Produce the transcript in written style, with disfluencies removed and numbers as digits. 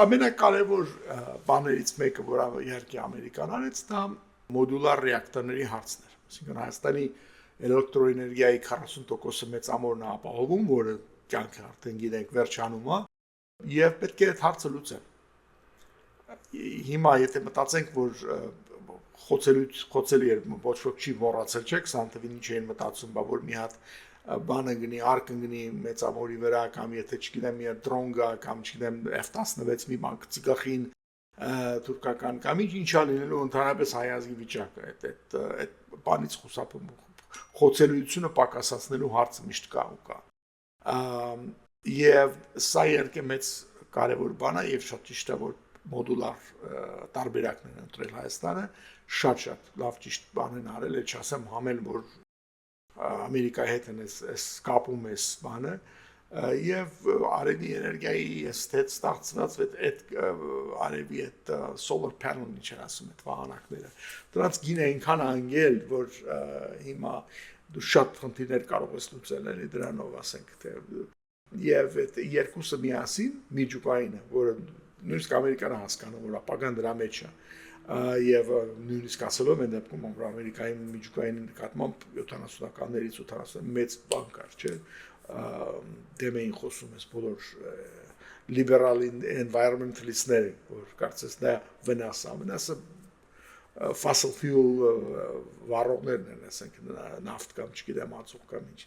ամենակարևոր բաներից մեկը, որ իհարկե Ամերիկան արեց, դա մոդուլար ռեակտորների հարցն էր։ Այսինքն Հայաստանի էլեկտրոէներգիայի 40%-ը մեծամորն է ապահովում, որը կյանքը արդեն գիտենք վերջանում է, եւ պետք է այդ հարցը լուծել։ Հիմա եթե մտածենք, որ խոցելի էր, ոչ ոք չի մոռացել, չէ՞, 20 թվականին ինչ էին մտածում, բա որ մի հատ բանը գնի, արկը գնի մեծամորի վրա, կամ եթե չգիտեմ, մի դրոն գա, կամ չգիտեմ, F-16 մի բան գծգախին թուրքական կամ ինչա լինելու ընդհանրապես հայազգի վիճակը, այդ բանից խուսափում խոցելիությունը պակասացնելու հարցը միշտ կա ու կա։ Եվ սա իհարկե մեծ կարևոր բան է եւ շատ ճիշտ է, որ մոդուլար տարբերակներ են ընտրել Հայաստանը, շատ լավ ճիշտ բան են արել, էլ չասեմ համել, որ Ամերիկայի հետ են այս կապում էս բանը, եւ արևի էներգիայի ստեյց ստացված այդ արևի այդ solar panel-ն ինչ են ասում այդ վահանակները, դրանց գինը այնքան անգել, որ հիմա դու շատ խնդիրներ կարող ես լուծել էլի դրանով, ասենք թե եւ այդ երկուսը միասին միջուկայինը, որը նույնիսկ Ամերիկանը հասկանում, որ ապագան դրա մեջ է, եւ նույնիսկ ասելով են դեպքում, որ Ամերիկայի միջուկային նկատմամբ 70-ականներից 80 մեծ բան կար, չէ՞, դեմ էին խոսում ես բոլոր լիբերալ environmentalistները, որ կարծես դա վնասը fossil fuel վառողներն են, ասենք նավթ կամ չգիտեմ ածուխ կամ ինչ,